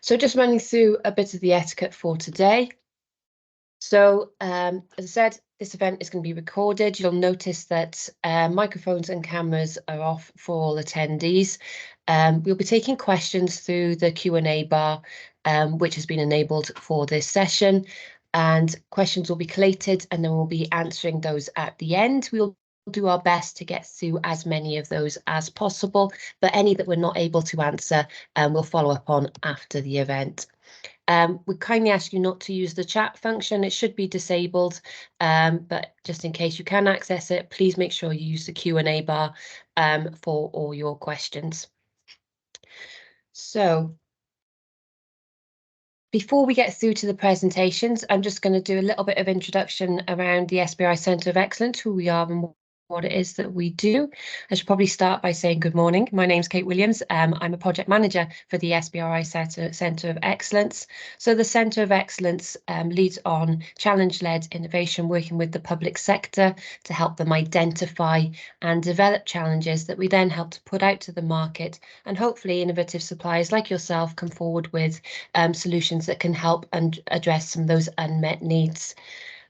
So just running through a bit of the etiquette for today. So as I said, this event is going to be recorded. You'll notice that microphones and cameras are off for all attendees. We'll be taking questions through the Q&A bar, which has been enabled for this session. And questions will be collated and then we'll be answering those at the end. We'll do our best to get through as many of those as possible, but any that we're not able to answer, we'll follow up on after the event. We kindly ask you not to use the chat function. It should be disabled, but just in case you can access it, please make sure you use the Q&A bar for all your questions. So before we get through to the presentations, I'm just going to do a little bit of introduction around the SBRI Centre of Excellence, who we are and what it is that we do. I should probably start by saying good morning. My name's Kate Williams. I'm a project manager for the SBRI Centre of Excellence. So the Centre of Excellence leads on challenge-led innovation, working with the public sector to help them identify and develop challenges that we then help to put out to the market, and hopefully innovative suppliers like yourself come forward with solutions that can help and address some of those unmet needs.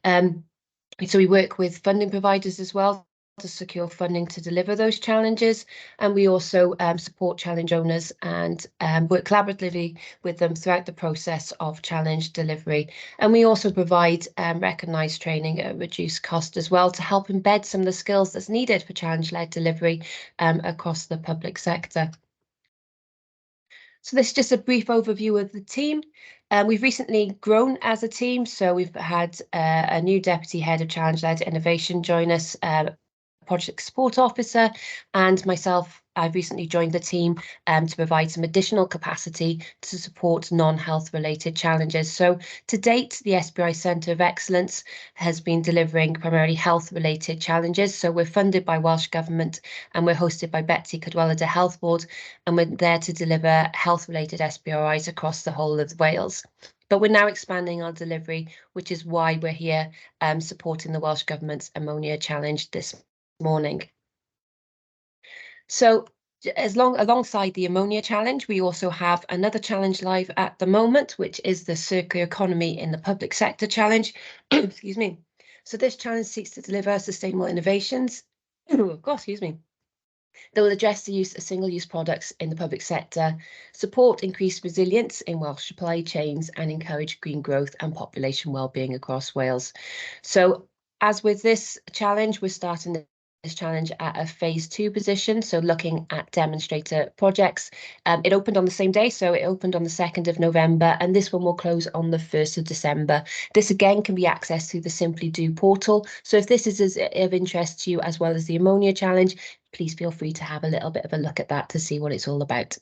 So we work with funding providers as well to secure funding to deliver those challenges, and we also support challenge owners and work collaboratively with them throughout the process of challenge delivery. And we also provide recognised training at reduced cost as well to help embed some of the skills that's needed for challenge-led delivery across the public sector. So this is just a brief overview of the team. We've recently grown as a team, so we've had a new Deputy Head of Challenge-Led Innovation join us, Project Support Officer, and myself. I've recently joined the team to provide some additional capacity to support non-health related challenges. So to date, the SBRI Centre of Excellence has been delivering primarily health related challenges. So we're funded by Welsh Government and we're hosted by Betsy Cadwallader Health Board, and we're there to deliver health related SBRIs across the whole of Wales. But we're now expanding our delivery, which is why we're here supporting the Welsh Government's Ammonia Challenge this morning. So alongside the Ammonia Challenge, we also have another challenge live at the moment, which is the Circular Economy in the Public Sector Challenge. Excuse me. So this challenge seeks to deliver sustainable innovations, excuse me, that will address the use of single-use products in the public sector, support increased resilience in Welsh supply chains, and encourage green growth and population wellbeing across Wales. So as with this challenge, we're starting this challenge at a phase 2 position, so looking at demonstrator projects. It opened on the same day, so it opened on the 2nd of November, and this one will close on the 1st of December. This again can be accessed through the Simply Do portal. So if this is of interest to you, as well as the Ammonia Challenge, please feel free to have a little bit of a look at that to see what it's all about.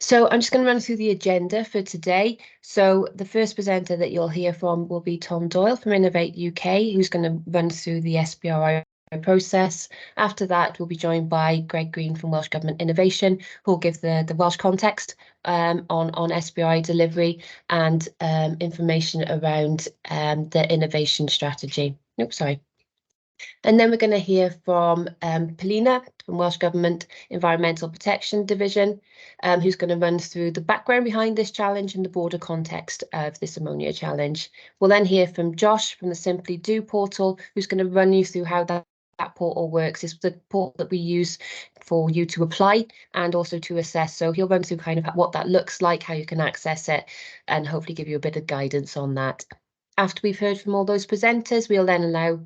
So I'm just going to run through the agenda for today. So the first presenter that you'll hear from will be Tom Doyle from Innovate UK, who's going to run through the SBRI process. After that, we'll be joined by Greg Green from Welsh Government Innovation, who will give the Welsh context on SBRI delivery and information around the innovation strategy. Oops, sorry. And then we're going to hear from Polina from Welsh Government Environmental Protection Division, who's going to run through the background behind this challenge and the broader context of this Ammonia Challenge. We'll then hear from Josh from the Simply Do portal, who's going to run you through how that portal works. It's the portal that we use for you to apply and also to assess. So he'll run through kind of what that looks like, how you can access it, and hopefully give you a bit of guidance on that. After we've heard from all those presenters, we'll then allow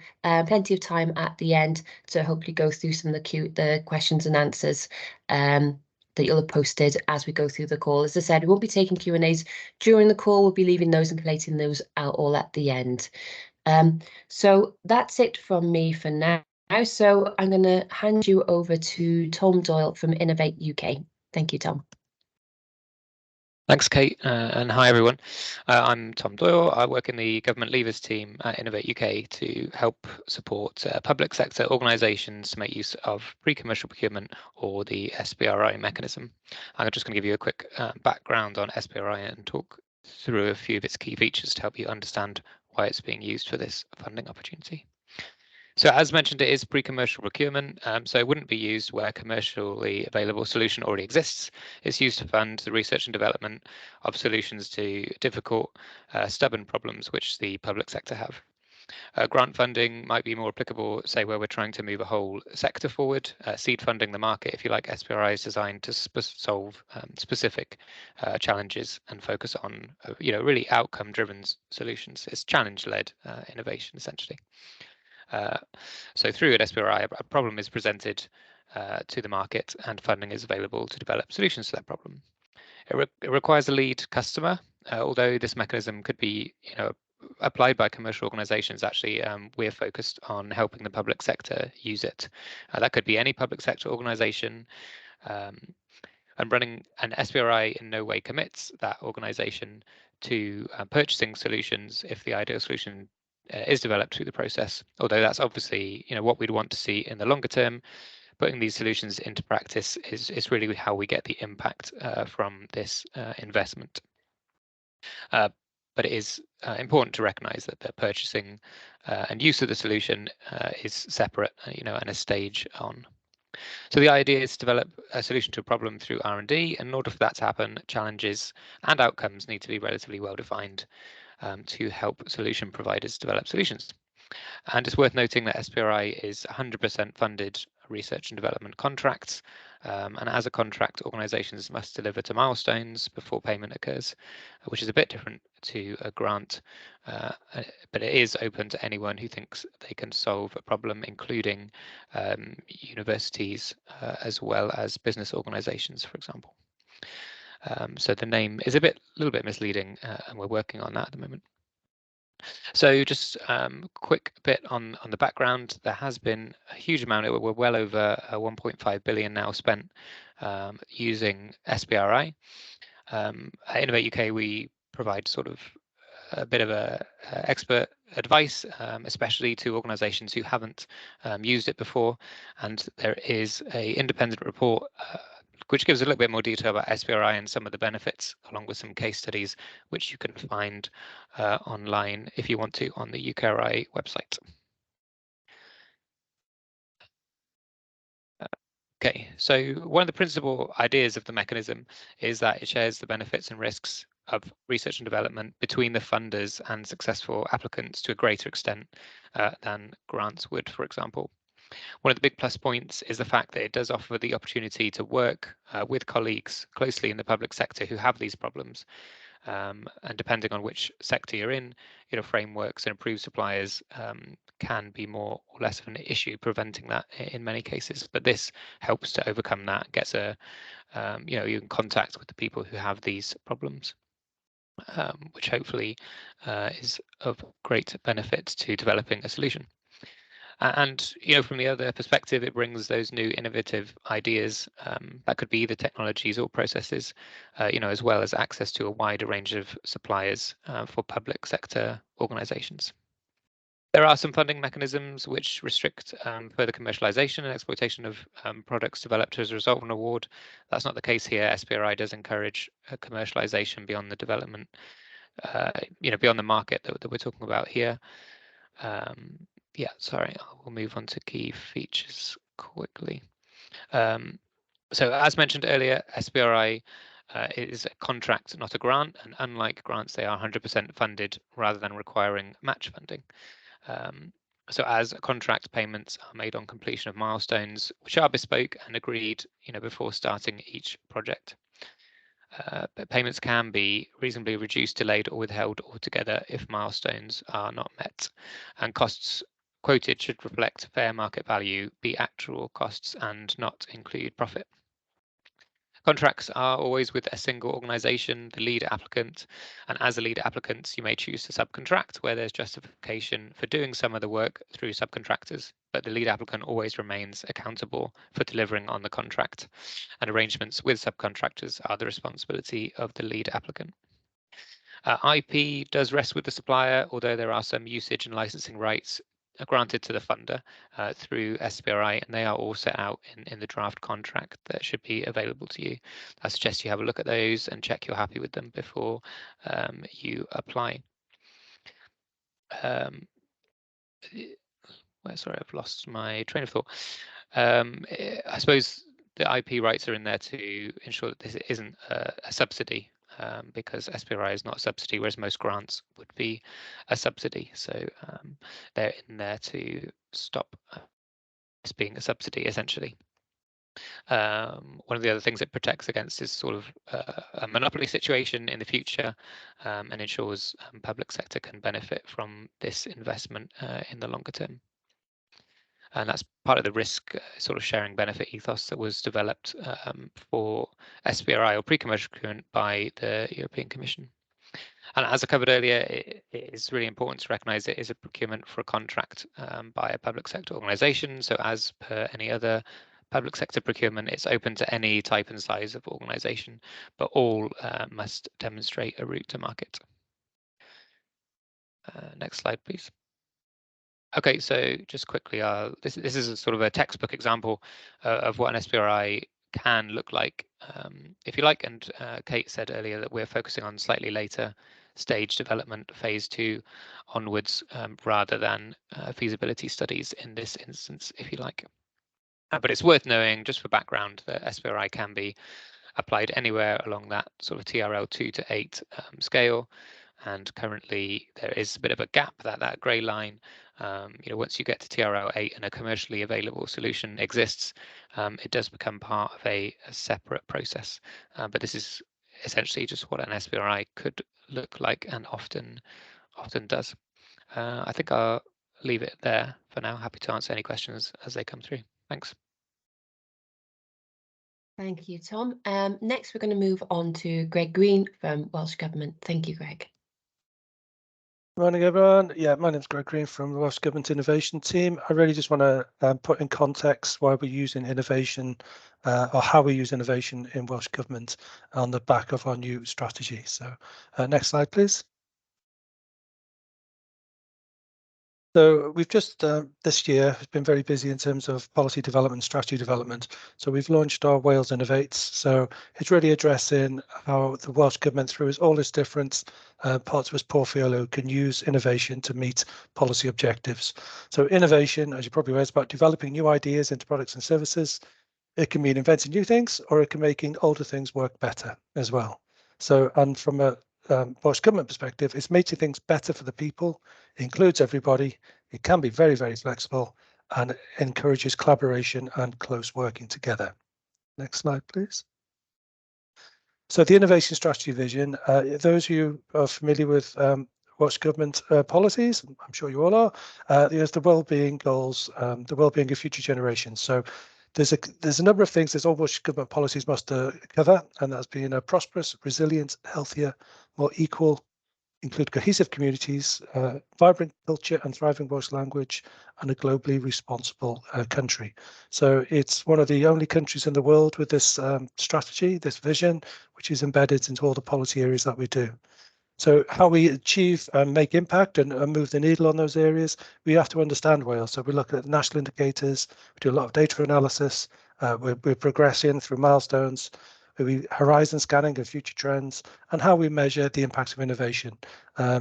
plenty of time at the end to hopefully go through some of the questions and answers that you'll have posted as we go through the call. As I said, we won't be taking Q&As during the call. We'll be leaving those and collating those out all at the end. So that's it from me for now. So I'm going to hand you over to Tom Doyle from Innovate UK. Thank you, Tom. Thanks, Kate, and hi everyone. I'm Tom Doyle. I work in the Government Levers team at Innovate UK to help support public sector organisations to make use of pre-commercial procurement, or the SBRI mechanism. I'm just going to give you a quick background on SBRI and talk through a few of its key features to help you understand why it's being used for this funding opportunity. So as mentioned, it is pre-commercial procurement, so it wouldn't be used where commercially available solution already exists. It's used to fund the research and development of solutions to difficult, stubborn problems which the public sector have. Grant funding might be more applicable, say, where we're trying to move a whole sector forward. Seed funding the market, if you like, SBRI is designed to solve specific challenges and focus on, really outcome-driven solutions. It's challenge-led innovation, essentially. So through at SBRI, a problem is presented to the market and funding is available to develop solutions to that problem. It requires a lead customer, although this mechanism could be, applied by commercial organizations. Actually, we're focused on helping the public sector use it. That could be any public sector organization, and running an SBRI in no way commits that organization to purchasing solutions if the ideal solution is developed through the process. Although that's obviously, what we'd want to see in the longer term. Putting these solutions into practice is really how we get the impact from this investment. But it is important to recognise that the purchasing and use of the solution is separate, and a stage on. So the idea is to develop a solution to a problem through R&D, and in order for that to happen, challenges and outcomes need to be relatively well defined to help solution providers develop solutions. And it's worth noting that SBRI is 100% funded research and development contracts, and as a contract, organisations must deliver to milestones before payment occurs, which is a bit different to a grant, but it is open to anyone who thinks they can solve a problem, including universities as well as business organisations, for example. So the name is a little bit misleading, and we're working on that at the moment. So just quick bit on the background. There has been a huge amount. We're well over 1.5 billion now spent using SBRI. At Innovate UK, we provide sort of a bit of expert advice, especially to organisations who haven't used it before. And there is an independent report which gives a little bit more detail about SBRI and some of the benefits, along with some case studies, which you can find online if you want to on the UKRI website. Okay, so one of the principal ideas of the mechanism is that it shares the benefits and risks of research and development between the funders and successful applicants to a greater extent than grants would, for example. One of the big plus points is the fact that it does offer the opportunity to work with colleagues closely in the public sector who have these problems. And depending on which sector you're in, frameworks and approved suppliers can be more or less of an issue, preventing that in many cases. But this helps to overcome that, gets you're in contact with the people who have these problems, which hopefully is of great benefit to developing a solution. And from the other perspective, it brings those new innovative ideas that could be the technologies or processes, as well as access to a wider range of suppliers for public sector organisations. There are some funding mechanisms which restrict further commercialisation and exploitation of products developed as a result of an award. That's not the case here. SBRI does encourage commercialisation beyond the development, beyond the market that we're talking about here. Yeah, sorry, we'll move on to key features quickly. So as mentioned earlier, SBRI is a contract, not a grant, and unlike grants, they are 100% funded rather than requiring match funding. So as contract payments are made on completion of milestones, which are bespoke and agreed, before starting each project. But payments can be reasonably reduced, delayed, or withheld altogether if milestones are not met, and costs quoted should reflect fair market value, be actual costs, and not include profit. Contracts are always with a single organisation, the lead applicant, and as a lead applicant, you may choose to subcontract where there's justification for doing some of the work through subcontractors, but the lead applicant always remains accountable for delivering on the contract, and arrangements with subcontractors are the responsibility of the lead applicant. IP does rest with the supplier, although there are some usage and licensing rights granted to the funder through SBRI, and they are all set out in the draft contract that should be available to you. I suggest you have a look at those and check you're happy with them before you apply. sorry, I've lost my train of thought. I suppose the IP rights are in there to ensure that this isn't a subsidy, because SBRI is not a subsidy, whereas most grants would be a subsidy. So they're in there to stop this being a subsidy, essentially. One of the other things it protects against is sort of a monopoly situation in the future, and ensures public sector can benefit from this investment in the longer term. And that's part of the risk sort of sharing benefit ethos that was developed for SBRI or pre-commercial procurement by the European Commission. And as I covered earlier, it is really important to recognise it is a procurement for a contract by a public sector organisation. So as per any other public sector procurement, it's open to any type and size of organisation, but all must demonstrate a route to market. Next slide, please. Okay, so just quickly, this is a sort of a textbook example of what an SBRI can look like, if you like. And Kate said earlier that we're focusing on slightly later stage development, phase 2 onwards, rather than feasibility studies in this instance, if you like. But it's worth knowing, just for background, that SBRI can be applied anywhere along that sort of TRL 2 to 8 scale. And currently there is a bit of a gap, that grey line. Once you get to TRL 8 and a commercially available solution exists, it does become part of a separate process. But this is essentially just what an SBRI could look like, and often does. I think I'll leave it there for now. Happy to answer any questions as they come through. Thanks. Thank you, Tom. Next, we're going to move on to Greg Green from Welsh Government. Thank you, Greg. Morning, everyone. Yeah, my name's Greg Green from the Welsh Government Innovation Team. I really just want to put in context why we're using innovation, or how we use innovation in Welsh Government on the back of our new strategy. So next slide, please. So we've just this year has been very busy in terms of policy development, strategy development. So we've launched our Wales Innovates. So it's really addressing how the Welsh Government, through all its different parts of its portfolio, can use innovation to meet policy objectives. So innovation, as you probably know, is about developing new ideas into products and services. It can mean inventing new things, or it can making older things work better as well. So, and from a Welsh Government perspective, it's making things better for the people. It includes everybody. It can be very, very flexible, and it encourages collaboration and close working together. Next slide, please. So the innovation strategy vision, those of you who are familiar with Welsh Government policies, I'm sure you all are, there's the wellbeing goals, the wellbeing of future generations. So there's a number of things that all Welsh Government policies must cover, and that's being a prosperous, resilient, healthier, more equal, include cohesive communities, vibrant culture and thriving Welsh language, and a globally responsible country. So it's one of the only countries in the world with this strategy, this vision, which is embedded into all the policy areas that we do. So how we achieve and make impact and move the needle on those areas, we have to understand Wales. So we look at national indicators, we do a lot of data analysis, we're progressing through milestones, we horizon scanning of future trends, and how we measure the impacts of innovation.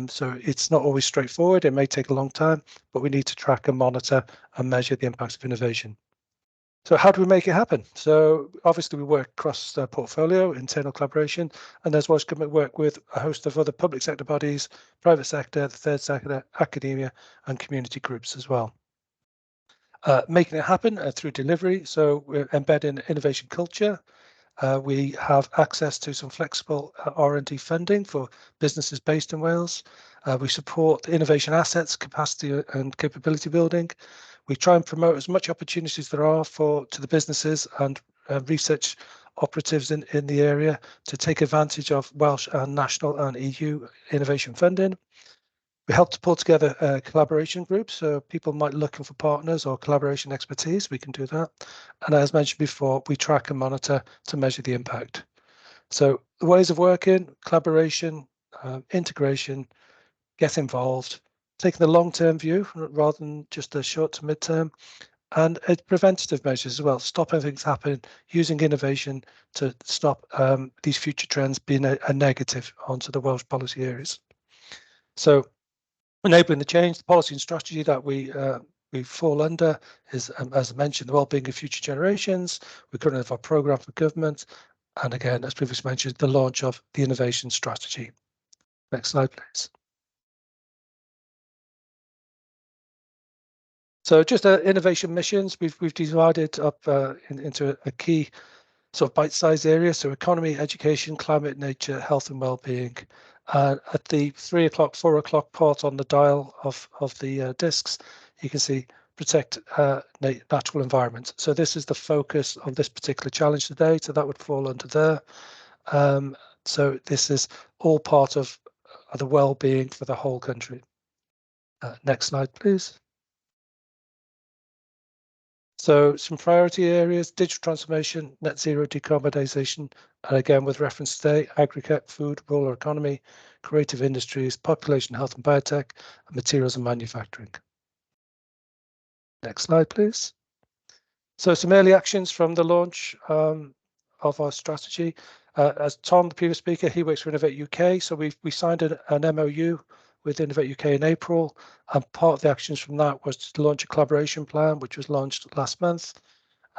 So it's not always straightforward, it may take a long time, but we need to track and monitor and measure the impacts of innovation. So how do we make it happen? So obviously we work across the portfolio, internal collaboration, and as Welsh Government work with a host of other public sector bodies, private sector, the third sector, academia, and community groups as well. Making it happen through delivery. So we're embedding innovation culture. We have access to some flexible R&D funding for businesses based in Wales. We support innovation assets, capacity and capability building. We try and promote as much opportunities there are to the businesses and research operatives in the area to take advantage of Welsh and national and EU innovation funding. We help to pull together collaboration groups, so people might be looking for partners or collaboration expertise, we can do that. And as mentioned before, we track and monitor to measure the impact. So the ways of working, collaboration, integration, get involved, taking the long-term view rather than just a short to mid-term, and preventative measures as well, stopping things happening, using innovation to stop these future trends being a negative onto the Welsh policy areas. So enabling the change, the policy and strategy that we we fall under is, as I mentioned, the well-being of future generations. We currently have our programme for government, and again, as previously mentioned, the launch of the innovation strategy. Next slide, please. So just innovation missions, we've divided up into a key sort of bite-sized areas. So economy, education, climate, nature, health and well-being. At the 3 o'clock, 4 o'clock part on the dial of the discs, you can see protect natural environment. So this is the focus of this particular challenge today. So that would fall under there. So this is all part of the well-being for the whole country. Next slide, please. So some priority areas: digital transformation, net zero decarbonisation, and again with reference today, agri-tech, food, rural economy, creative industries, population health and biotech, and materials and manufacturing. Next slide, please. So some early actions from the launch of our strategy. As Tom, the previous speaker, he works for Innovate UK. So we signed an MOU with Innovate UK in April, and part of the actions from that was to launch a collaboration plan, which was launched last month.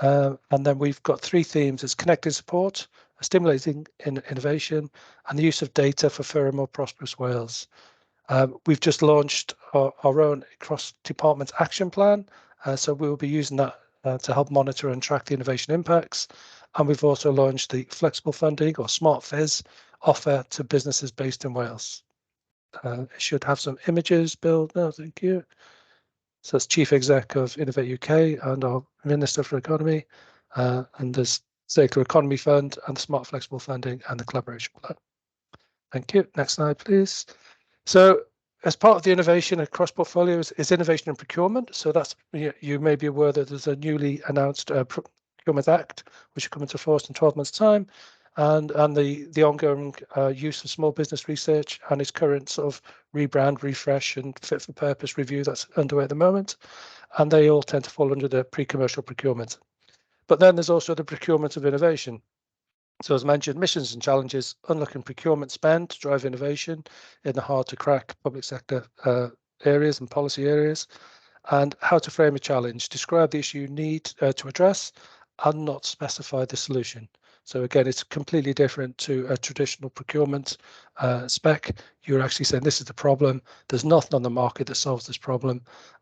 And then we've got 3 themes: it's connecting support, stimulating innovation, and the use of data for fairer, more prosperous Wales. We've just launched our own cross-department action plan, so we will be using that to help monitor and track the innovation impacts. And we've also launched the flexible funding, or Smart Fizz, offer to businesses based in Wales. It should have some images, Bill. No, thank you. So it's Chief Exec of Innovate UK and our Minister for Economy, and there's Circular Economy Fund and the Smart Flexible Funding and the Collaboration Plan. Thank you. Next slide, please. So as part of the innovation across portfolios is innovation and procurement. So that's, you may be aware that there's a newly announced Procurement Act, which will come into force in 12 months' time, and the ongoing use of small business research and its current sort of rebrand, refresh, and fit for purpose review that's underway at the moment. And they all tend to fall under the pre-commercial procurement. But then there's also the procurement of innovation. So as mentioned, missions and challenges: unlocking procurement spend to drive innovation in the hard to crack public sector areas and policy areas, and how to frame a challenge, describe the issue you need to address, and not specify the solution. So again, it's completely different to a traditional procurement spec. You're actually saying this is the problem. There's nothing on the market that solves this problem.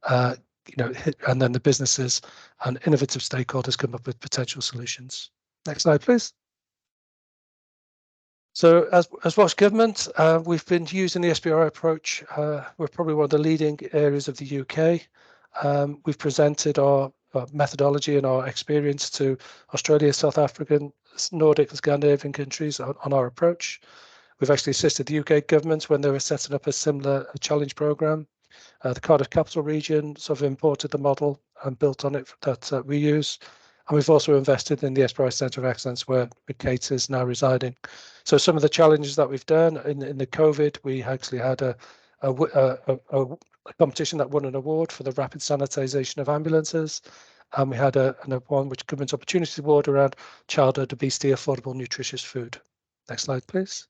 And then the businesses and innovative stakeholders come up with potential solutions. Next slide, please. So as Welsh Government, we've been using the SBRI approach. We're probably one of the leading areas of the UK. We've presented our methodology and our experience to Australia, South African, Nordic and Scandinavian countries on our approach. We've actually assisted the UK government when they were setting up a similar challenge programme. The Cardiff Capital Region sort of imported the model and built on it that we use. And we've also invested in the SBRI Centre of Excellence, where Kate is now residing. So some of the challenges that we've done in the COVID, we actually had a competition that won an award for the rapid sanitisation of ambulances. And we had one which Government Opportunity Award around childhood obesity, affordable, nutritious food. Next slide, please.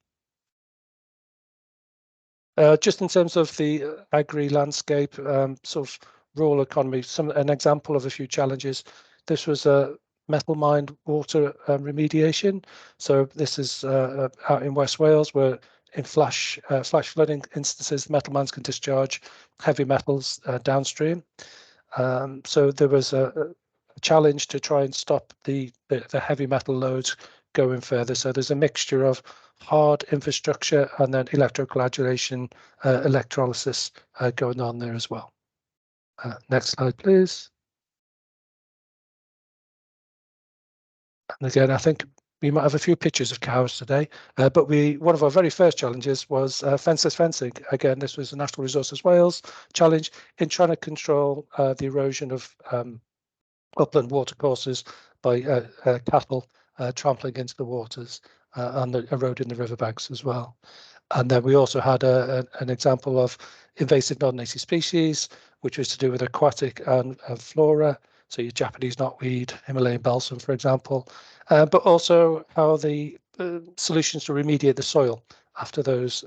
Just in terms of the agri landscape, sort of rural economy, an example of a few challenges. This was a metal mine water remediation. So this is out in West Wales, where in flash flooding instances, metal mines can discharge heavy metals downstream. So there was a challenge to try and stop the heavy metal loads going further. So there's a mixture of hard infrastructure and then electrocoagulation, electrolysis going on there as well. Next slide, please. And again, I think we might have a few pictures of cows today, but one of our very first challenges was fenceless fencing. Again, this was a National Resources Wales challenge in trying to control the erosion of upland watercourses by cattle trampling into the waters and eroding the riverbanks as well. And then we also had an example of invasive non-native species, which was to do with aquatic and flora. So your Japanese knotweed, Himalayan balsam, for example, but also how the solutions to remediate the soil after those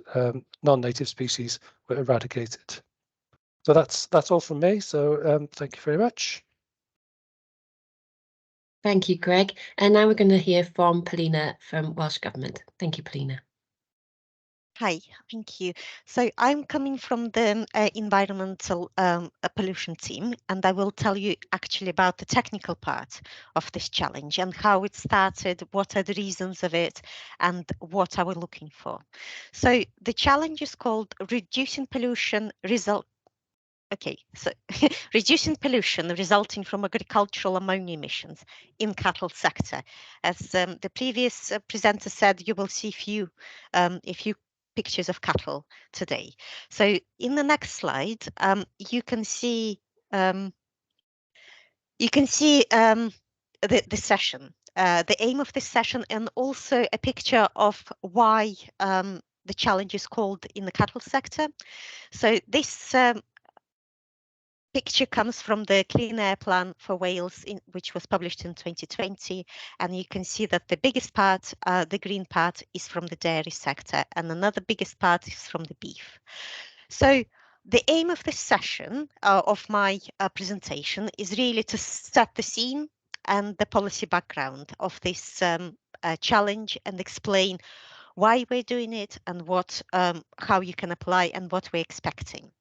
non-native species were eradicated. So that's all from me. So thank you very much. Thank you, Greg. And now we're going to hear from Paulina from Welsh Government. Thank you, Paulina. Hi, thank you. So I'm coming from the environmental pollution team, and I will tell you actually about the technical part of this challenge and how it started, what are the reasons of it, and what are we looking for. So the challenge is called Reducing Pollution reducing pollution resulting from agricultural ammonia emissions in cattle sector. As the previous presenter said, you will see a few pictures of cattle today. So in the next slide, you can see the session, the aim of this session, and also a picture of why the challenge is called in the cattle sector. So this picture comes from the Clean Air Plan for Wales, which was published in 2020, and you can see that the biggest part, the green part, is from the dairy sector, and another biggest part is from the beef. So the aim of this session, of my presentation, is really to set the scene and the policy background of this challenge and explain why we're doing it and how you can apply and what we're expecting.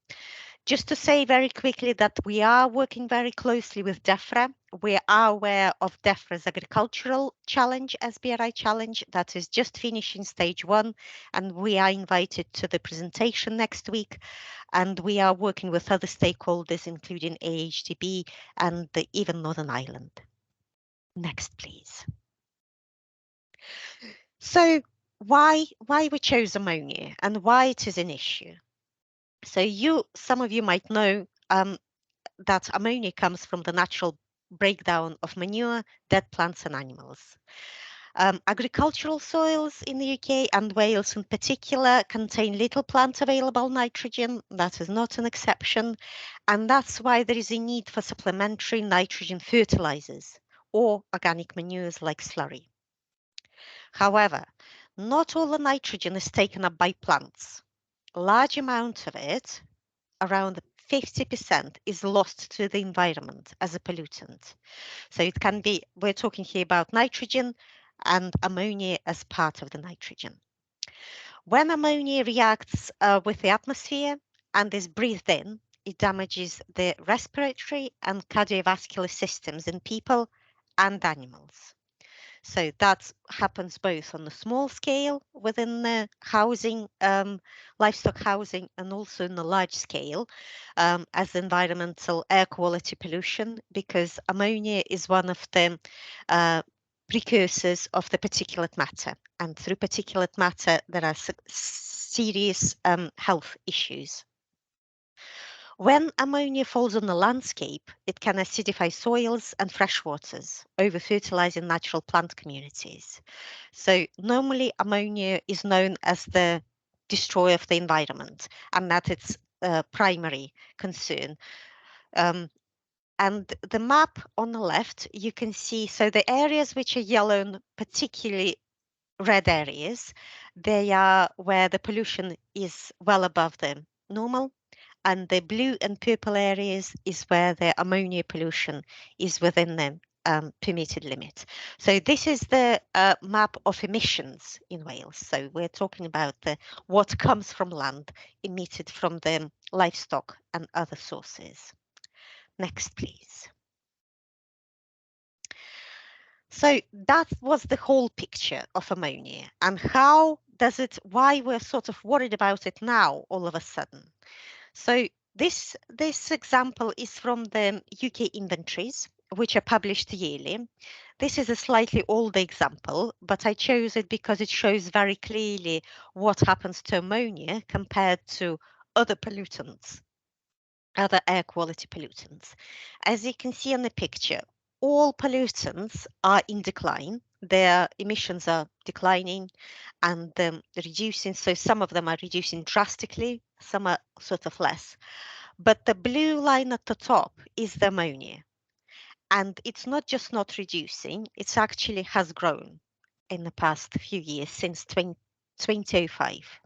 Just to say very quickly that we are working very closely with DEFRA. We are aware of DEFRA's agricultural challenge, SBRI challenge, that is just finishing stage 1, and we are invited to the presentation next week. And we are working with other stakeholders, including AHDB and even Northern Ireland. Next, please. So why we chose ammonia and why it is an issue? So some of you might know that ammonia comes from the natural breakdown of manure, dead plants and animals. Agricultural soils in the UK and Wales in particular contain little plant available nitrogen. That is not an exception. And that's why there is a need for supplementary nitrogen fertilizers or organic manures like slurry. However, not all the nitrogen is taken up by plants. A large amount of it, around 50%, is lost to the environment as a pollutant. So it can be, we're talking here about nitrogen and ammonia as part of the nitrogen. When ammonia reacts with the atmosphere and is breathed in, it damages the respiratory and cardiovascular systems in people and animals. So that happens both on the small scale within the housing, livestock housing, and also in the large scale as environmental air quality pollution, because ammonia is one of the precursors of the particulate matter. And through particulate matter, there are serious health issues. When ammonia falls on the landscape, it can acidify soils and freshwaters, over-fertilizing natural plant communities. So normally ammonia is known as the destroyer of the environment, and that's its primary concern. And the map on the left, you can see, so the areas which are yellow, and particularly red areas, they are where the pollution is well above the normal. And the blue and purple areas is where the ammonia pollution is within the permitted limit. So this is the map of emissions in Wales. So we're talking about what comes from land emitted from the livestock and other sources. Next, please. So that was the whole picture of ammonia, and why we're sort of worried about it now all of a sudden. So this example is from the UK inventories, which are published yearly. This is a slightly older example, but I chose it because it shows very clearly what happens to ammonia compared to other pollutants, other air quality pollutants. As you can see in the picture, all pollutants are in decline. Their emissions are declining and reducing. So some of them are reducing drastically, some are sort of less. But the blue line at the top is the ammonia. And it's not just not reducing, it actually has grown in the past few years since 2005.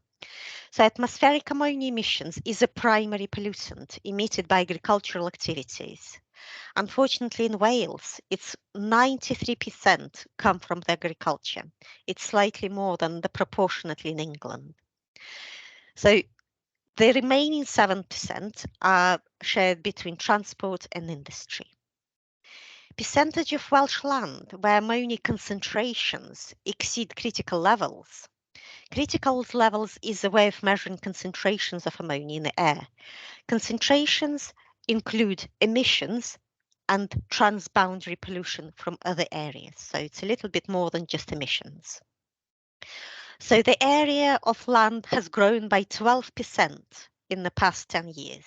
So atmospheric ammonia emissions is a primary pollutant emitted by agricultural activities. Unfortunately, in Wales, it's 93% come from the agriculture. It's slightly more than the proportionately in England. So the remaining 7% are shared between transport and industry. Percentage of Welsh land where ammonia concentrations exceed critical levels. Critical levels is a way of measuring concentrations of ammonia in the air. Concentrations include emissions and transboundary pollution from other areas. So it's a little bit more than just emissions. So the area of land has grown by 12% in the past 10 years.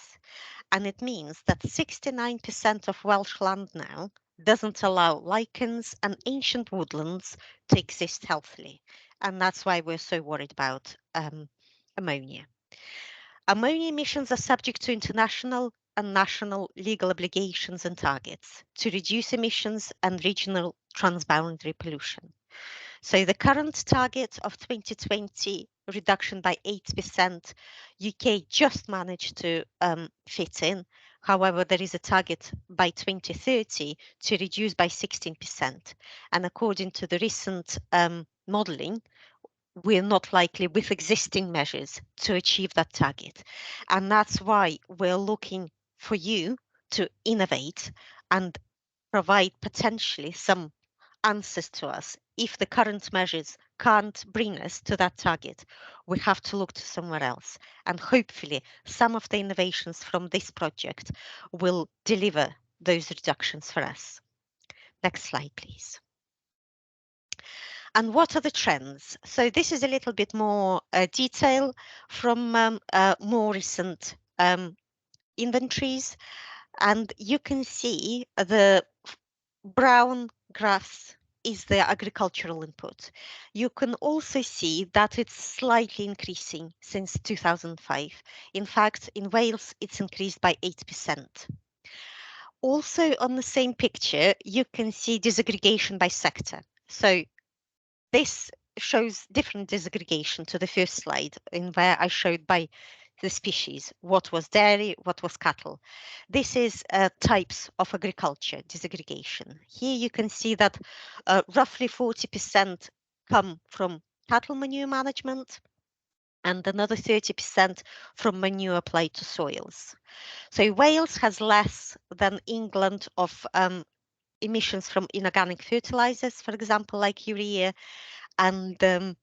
And it means that 69% of Welsh land now doesn't allow lichens and ancient woodlands to exist healthily. And that's why we're so worried about ammonia. Ammonia emissions are subject to international and national legal obligations and targets to reduce emissions and regional transboundary pollution. So the current target of 2020 reduction by 8%, UK just managed to fit in. However, there is a target by 2030 to reduce by 16%. And according to the recent modelling, we're not likely with existing measures to achieve that target. And that's why we're looking for you to innovate and provide potentially some answers to us. If the current measures can't bring us to that target, we have to look to somewhere else. And hopefully some of the innovations from this project will deliver those reductions for us. Next slide, please. And what are the trends? So this is a little bit more detail from more recent inventories. And you can see the brown graphs is the agricultural input. You can also see that it's slightly increasing since 2005. In fact, in Wales, it's increased by 8%. Also on the same picture, you can see disaggregation by sector. So this shows different disaggregation to the first slide, in where I showed by the species, what was dairy, what was cattle. This is types of agriculture disaggregation. Here you can see that roughly 40% come from cattle manure management and another 30% from manure applied to soils. So Wales has less than England of emissions from inorganic fertilizers, for example, like urea, and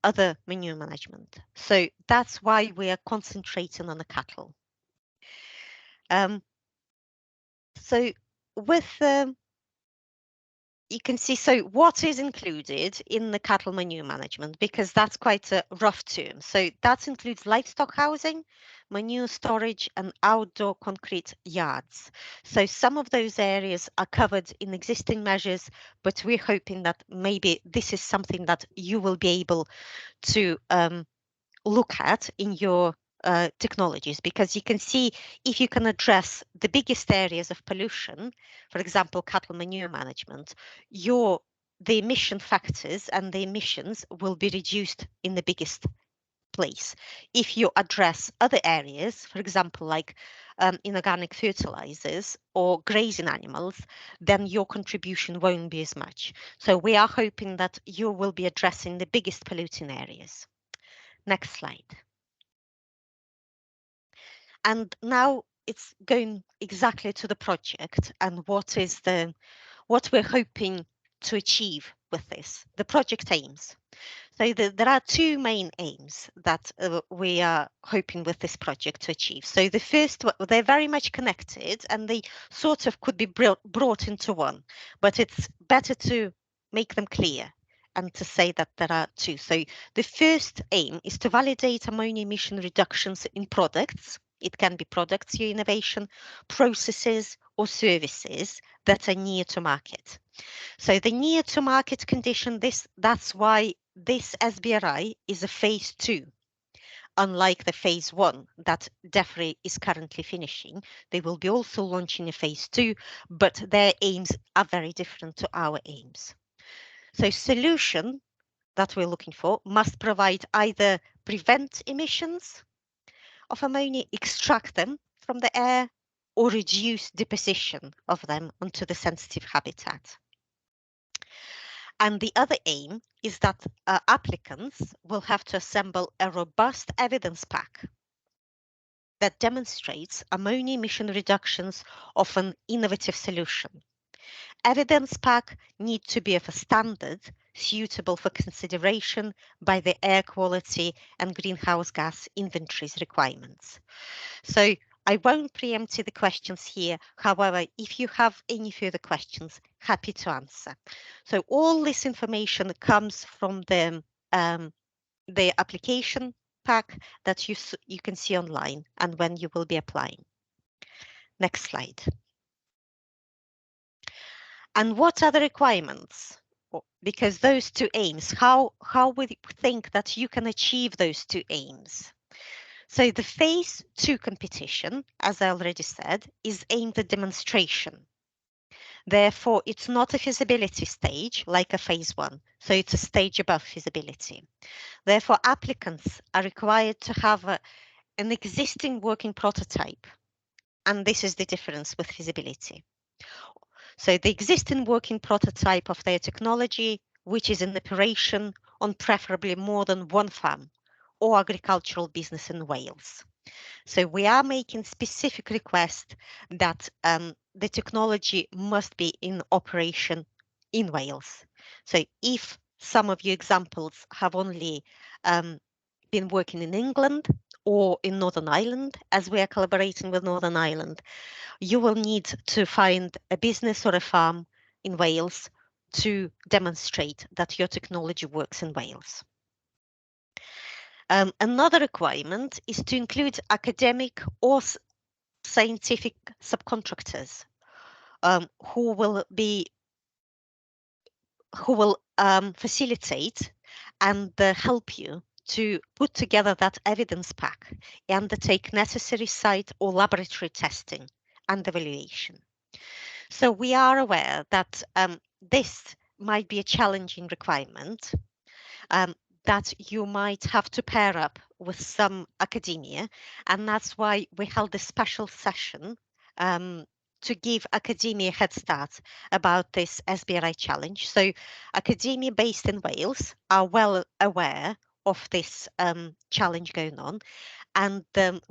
other manure management. So that's why we are concentrating on the cattle. So with you can see, so what is included in the cattle manure management, because that's quite a rough term. So that includes livestock housing, manure storage and outdoor concrete yards. So some of those areas are covered in existing measures, but we're hoping that maybe this is something that you will be able to look at in your technologies, because you can see if you can address the biggest areas of pollution, for example, cattle manure management, the emission factors and the emissions will be reduced in the biggest place. If you address other areas, for example, like inorganic fertilizers or grazing animals, then your contribution won't be as much. So we are hoping that you will be addressing the biggest polluting areas. Next slide. And now it's going exactly to the project and what we're hoping to achieve with this, the project aims. So there are two main aims that we are hoping with this project to achieve. So the first, they're very much connected and they sort of could be brought into one, but it's better to make them clear and to say that there are two. So the first aim is to validate ammonia emission reductions in products. It can be products, your innovation, processes or services that are near to market. So the near to market condition, that's why this SBRI is a phase 2. Unlike the phase 1 that DEFRI is currently finishing, they will be also launching a phase 2, but their aims are very different to our aims. So solution that we're looking for must provide either prevent emissions of ammonia, extract them from the air, or reduce deposition of them onto the sensitive habitat. And the other aim is that applicants will have to assemble a robust evidence pack that demonstrates ammonia emission reductions of an innovative solution. Evidence pack need to be of a standard suitable for consideration by the air quality and greenhouse gas inventories requirements. So I won't preempt the questions here. However, if you have any further questions, happy to answer. So all this information comes from the application pack that you can see online and when you will be applying. Next slide. And what are the requirements? Because those two aims, how would you think that you can achieve those two aims? So the phase 2 competition, as I already said, is aimed at demonstration. Therefore, it's not a feasibility stage like a phase 1. So it's a stage above feasibility. Therefore, applicants are required to have an existing working prototype. And this is the difference with feasibility. So the existing working prototype of their technology, which is in operation on preferably more than one farm or agricultural business in Wales. So we are making specific request that the technology must be in operation in Wales. So if some of your examples have only been working in England or in Northern Ireland, as we are collaborating with Northern Ireland, you will need to find a business or a farm in Wales to demonstrate that your technology works in Wales. Another requirement is to include academic or scientific subcontractors who will facilitate and help you to put together that evidence pack and undertake necessary site or laboratory testing and evaluation. So we are aware that this might be a challenging requirement, that you might have to pair up with some academia, and that's why we held a special session to give academia a head start about this SBRI challenge. So academia based in Wales are well aware of this challenge going on, and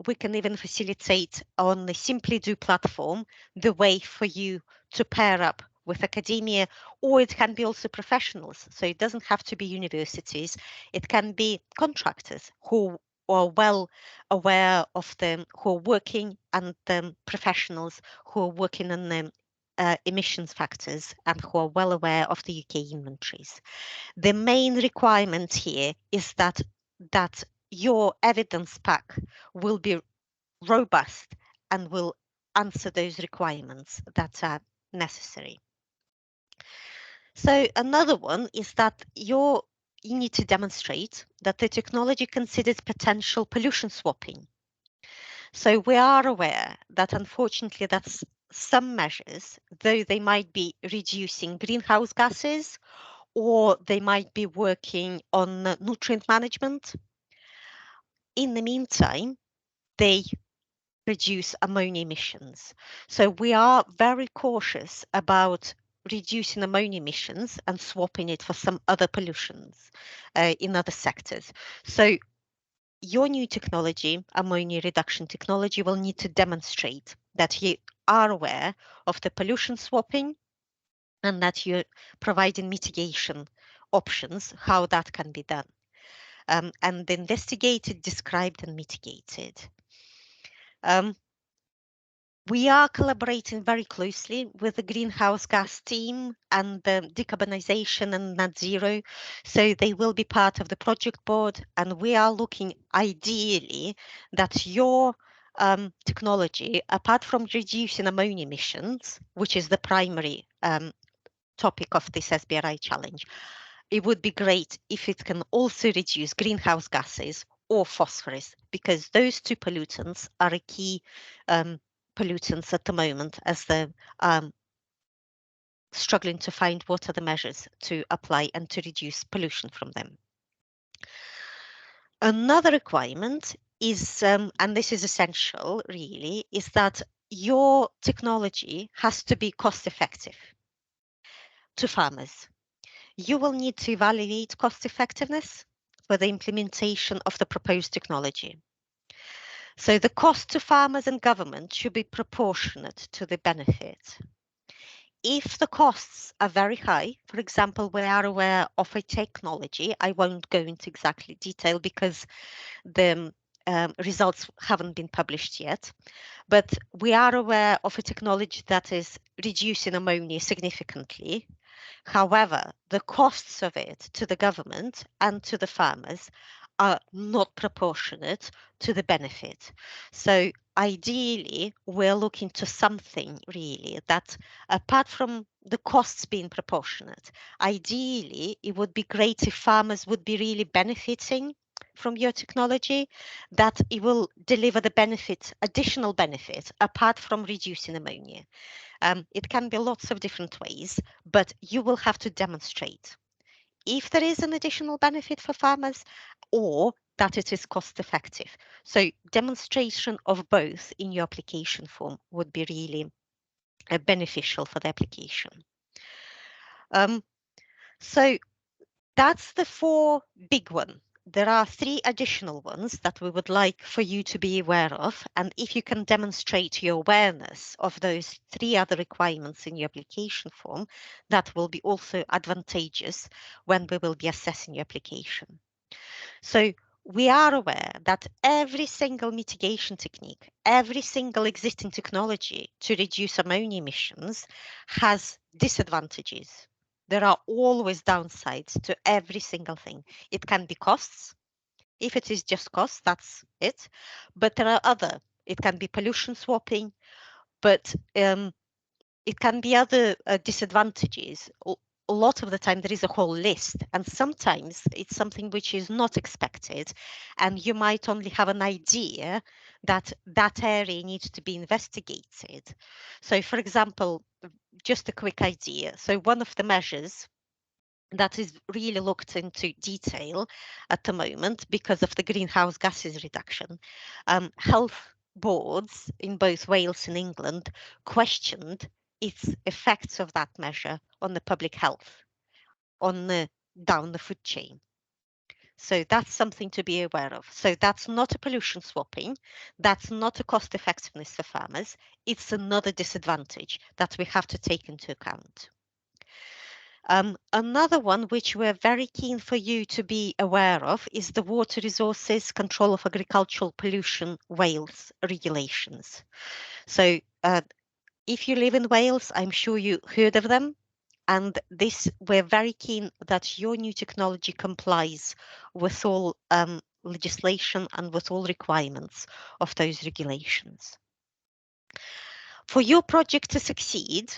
we can even facilitate on the Simply Do platform the way for you to pair up with academia, or it can be also professionals. So it doesn't have to be universities. It can be contractors who are well aware of them, who are working, and professionals who are working on the emissions factors and who are well aware of the UK inventories. The main requirement here is that your evidence pack will be robust and will answer those requirements that are necessary. So another one is that you need to demonstrate that the technology considers potential pollution swapping. So we are aware that unfortunately that's some measures, though they might be reducing greenhouse gases or they might be working on nutrient management, in the meantime, they reduce ammonia emissions. So we are very cautious about reducing ammonia emissions and swapping it for some other pollutions in other sectors. So your new technology, ammonia reduction technology, will need to demonstrate that you are aware of the pollution swapping and that you're providing mitigation options, how that can be done. And investigated, described, and mitigated. We are collaborating very closely with the greenhouse gas team and the decarbonization and net zero. So they will be part of the project board, and we are looking ideally that your technology, apart from reducing ammonia emissions, which is the primary topic of this SBRI challenge, it would be great if it can also reduce greenhouse gases or phosphorus, because those two pollutants are a key pollutants at the moment as the struggling to find what are the measures to apply and to reduce pollution from them. Another requirement is, and this is essential really, is that your technology has to be cost effective to farmers. You will need to evaluate cost effectiveness for the implementation of the proposed technology. So the cost to farmers and government should be proportionate to the benefit. If the costs are very high, for example, we are aware of a technology, I won't go into exactly detail because the results haven't been published yet, but we are aware of a technology that is reducing ammonia significantly. However, the costs of it to the government and to the farmers are not proportionate to the benefit. So ideally, we're looking to something really that, apart from the costs being proportionate, ideally, it would be great if farmers would be really benefiting from your technology, that it will deliver the benefit, additional benefit, apart from reducing ammonia. It can be lots of different ways, but you will have to demonstrate if there is an additional benefit for farmers or that it is cost effective. So demonstration of both in your application form would be really beneficial for the application. So that's the 4 big ones. There are 3 additional ones that we would like for you to be aware of. And if you can demonstrate your awareness of those 3 other requirements in your application form, that will be also advantageous when we will be assessing your application. So we are aware that every single mitigation technique, every single existing technology to reduce ammonia emissions has disadvantages. There are always downsides to every single thing. It can be costs. If it is just costs, that's it. But there are other. It can be pollution swapping, but it can be other disadvantages. A lot of the time there is a whole list, and sometimes it's something which is not expected, and you might only have an idea that that area needs to be investigated. So for example, just a quick idea. So one of the measures that is really looked into detail at the moment because of the greenhouse gases reduction, health boards in both Wales and England questioned its effects of that measure on the public health, on the down the food chain. So that's something to be aware of. So that's not a pollution swapping. That's not a cost effectiveness for farmers. It's another disadvantage that we have to take into account. Another one which we're very keen for you to be aware of is the Water Resources Control of Agricultural Pollution Wales regulations. So if you live in Wales, I'm sure you heard of them. And this, we're very keen that your new technology complies with all legislation and with all requirements of those regulations. For your project to succeed,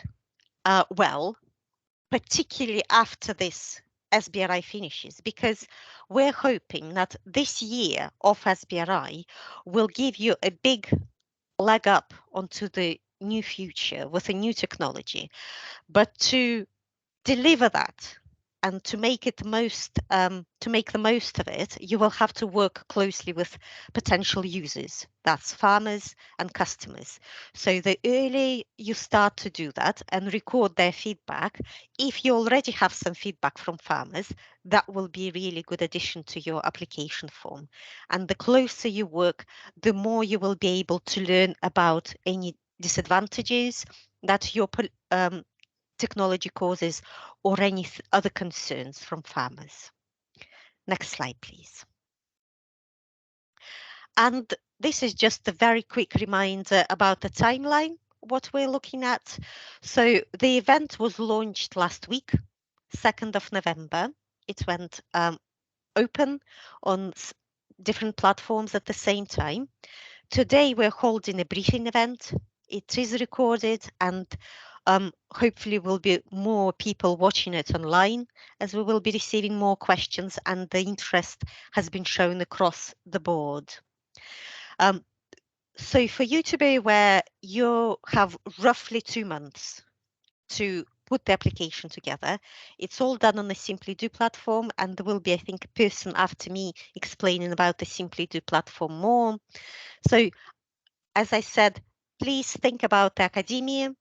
well, particularly after this SBRI finishes, because we're hoping that this year of SBRI will give you a big leg up onto the new future with a new technology. But to deliver that and to make it to make the most of it, you will have to work closely with potential users, that's farmers and customers. So the earlier you start to do that and record their feedback, if you already have some feedback from farmers, that will be a really good addition to your application form. And the closer you work, the more you will be able to learn about any disadvantages that your technology causes or any other concerns from farmers. Next slide, please. And this is just a very quick reminder about the timeline, what we're looking at. So the event was launched last week, 2nd of November. It went open on different platforms at the same time. Today we're holding a briefing event. It is recorded and hopefully will be more people watching it online as we will be receiving more questions and the interest has been shown across the board. So for you to be aware, you have roughly 2 months to put the application together. It's all done on the Simply Do platform, and there will be, I think, a person after me explaining about the Simply Do platform more. So, as I said, please think about the academia.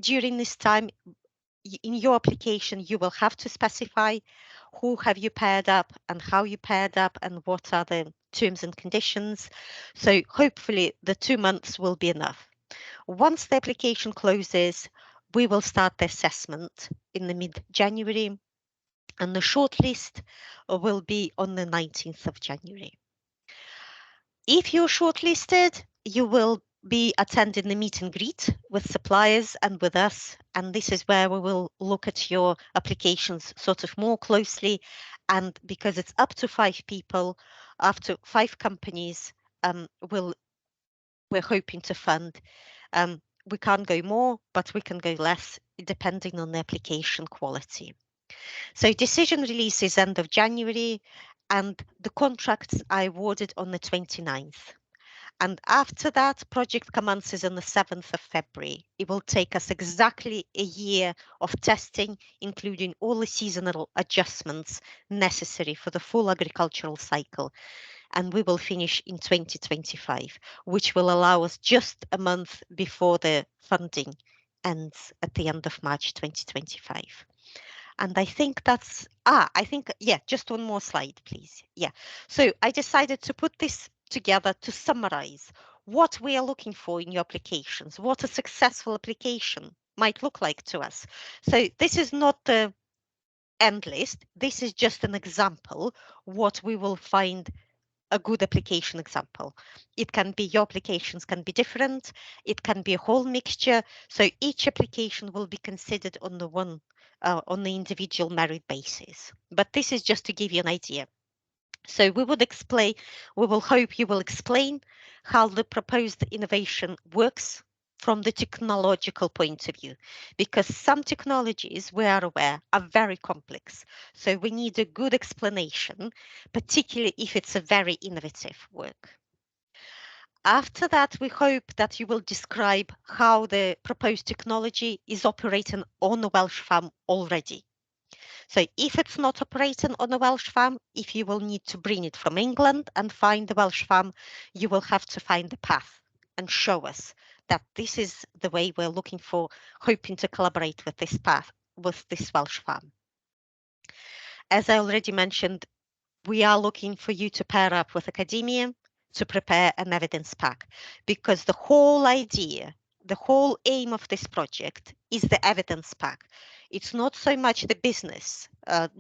During this time, in your application, you will have to specify who have you paired up and how you paired up and what are the terms and conditions. So hopefully the 2 months will be enough. Once the application closes, we will start the assessment in the mid-January, and the shortlist will be on the 19th of January. If you're shortlisted, you will be attending the meet and greet with suppliers and with us, and this is where we will look at your applications sort of more closely. And because it's up to 5 people, up to 5 companies, we're hoping to fund. We can't go more, but we can go less depending on the application quality. So decision release is end of January, and the contracts are awarded on the 29th. And after that, project commences on the 7th of February. It will take us exactly a year of testing, including all the seasonal adjustments necessary for the full agricultural cycle. And we will finish in 2025, which will allow us just a month before the funding ends at the end of March 2025. And I think that's, just one more slide, please. Yeah, so I decided to put this together to summarize what we are looking for in your applications, what a successful application might look like to us. So this is not the end list. This is just an example, what we will find a good application example. It can be, your applications can be different. It can be a whole mixture. So each application will be considered on the individual merit basis. But this is just to give you an idea. So we will hope you will explain how the proposed innovation works from the technological point of view, because some technologies, we are aware, are very complex. So we need a good explanation, particularly if it's a very innovative work. After that, we hope that you will describe how the proposed technology is operating on a Welsh farm already. So if it's not operating on a Welsh farm, if you will need to bring it from England and find the Welsh farm, you will have to find the path and show us that this is the way we're looking for, hoping to collaborate with this path, with this Welsh farm. As I already mentioned, we are looking for you to pair up with academia to prepare an evidence pack, because the whole idea, the whole aim of this project is the evidence pack. It's not so much the business,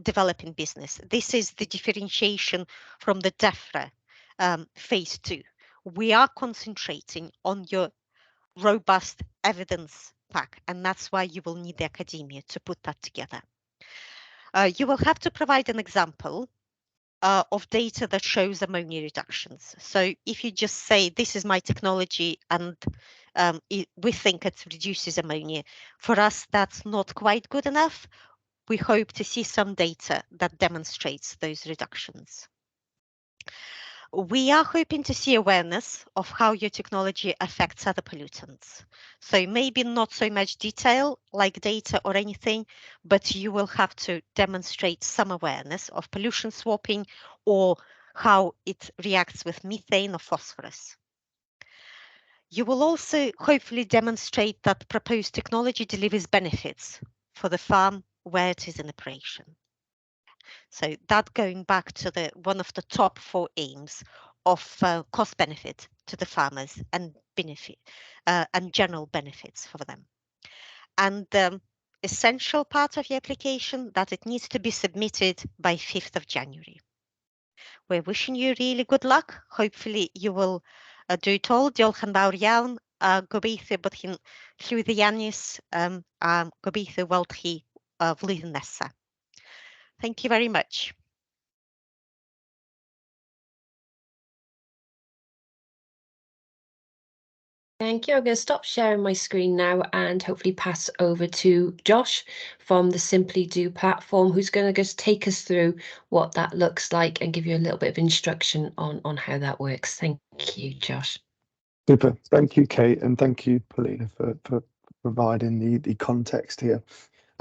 developing business. This is the differentiation from the DEFRA phase 2. We are concentrating on your robust evidence pack, and that's why you will need the academia to put that together. You will have to provide an example of data that shows ammonia reductions. So if you just say, this is my technology and we think it reduces ammonia, for us, that's not quite good enough. We hope to see some data that demonstrates those reductions. We are hoping to see awareness of how your technology affects other pollutants. So maybe not so much detail like data or anything, but you will have to demonstrate some awareness of pollution swapping or how it reacts with methane or phosphorus. You will also hopefully demonstrate that proposed technology delivers benefits for the farm where it is in operation. So that going back to one of the top 4 aims of cost benefit to the farmers and benefit and general benefits for them. And the essential part of your application that it needs to be submitted by 5th of January. We're wishing you really good luck. Hopefully you will do it all. Diolch yn fawr iawn. Gobeithio bod chi'n llwyddiannus. Gobeithio weld chi flwyddyn nesaf. Thank you very much. Thank you. I'm going to stop sharing my screen now and hopefully pass over to Josh from the Simply Do platform, who's going to just take us through what that looks like and give you a little bit of instruction on how that works. Thank you, Josh. Super. Thank you, Kate, and thank you, Paulina, for providing the context here.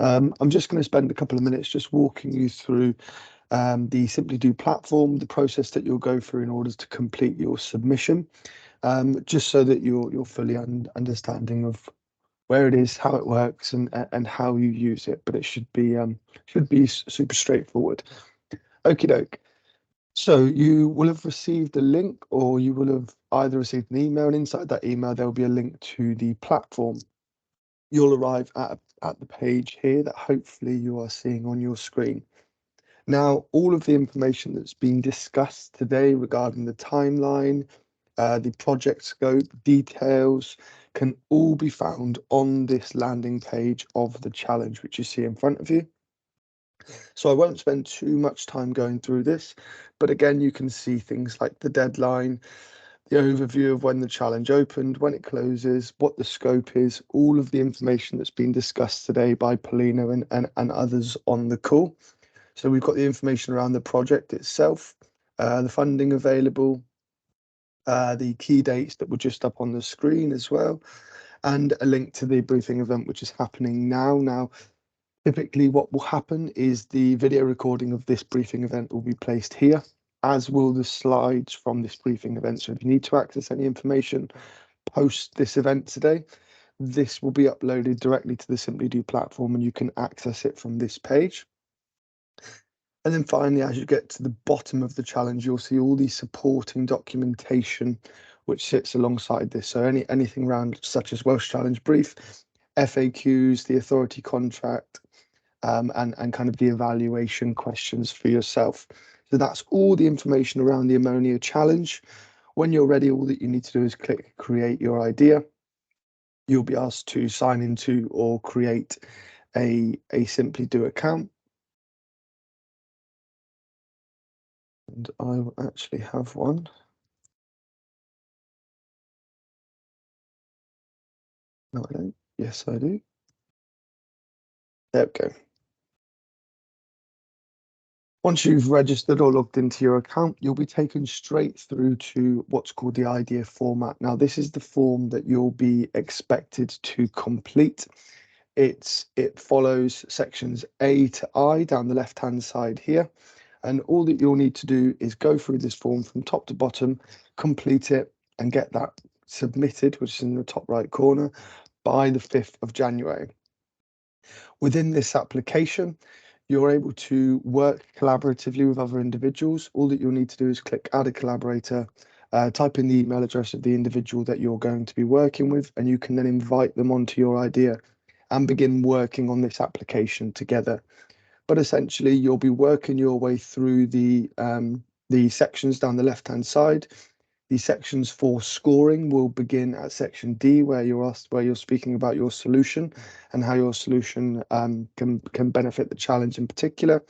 I'm just going to spend a couple of minutes just walking you through the Simply Do platform, the process that you'll go through in order to complete your submission, just so that you're fully understanding of where it is, how it works, and how you use it. But it should be super straightforward. Okie doke. So you will have received a link, or you will have either received an email, and inside that email there will be a link to the platform. You'll arrive at the page here that hopefully you are seeing on your screen. Now, all of the information that's been discussed today regarding the timeline, the project scope, details, can all be found on this landing page of the challenge, which you see in front of you. So I won't spend too much time going through this, but again, you can see things like the deadline, the overview of when the challenge opened, when it closes, what the scope is, all of the information that's been discussed today by Paulina and others on the call. So we've got the information around the project itself, the funding available, the key dates that were just up on the screen as well, and a link to the briefing event, which is happening now. Now, typically what will happen is the video recording of this briefing event will be placed here, as will the slides from this briefing event. So if you need to access any information post this event today, this will be uploaded directly to the Simply Do platform and you can access it from this page. And then finally, as you get to the bottom of the challenge, you'll see all the supporting documentation which sits alongside this. So anything around such as Welsh Challenge Brief, FAQs, the authority contract, and kind of the evaluation questions for yourself. So that's all the information around the Ammonia challenge. When you're ready, all that you need to do is click Create Your Idea. You'll be asked to sign into or create a Simply Do account. And I will actually have one. No, I don't. Yes, I do. There we go. Once you've registered or logged into your account, you'll be taken straight through to what's called the idea format. Now, this is the form that you'll be expected to complete. It follows sections A to I down the left-hand side here. And all that you'll need to do is go through this form from top to bottom, complete it, and get that submitted, which is in the top right corner, by the 5th of January. Within this application, you're able to work collaboratively with other individuals. All that you'll need to do is click Add a Collaborator, type in the email address of the individual that you're going to be working with, and you can then invite them onto your idea and begin working on this application together. But essentially, you'll be working your way through the sections down the left-hand side. The sections for scoring will begin at section D, where you're speaking about your solution and how your solution can benefit the challenge in particular.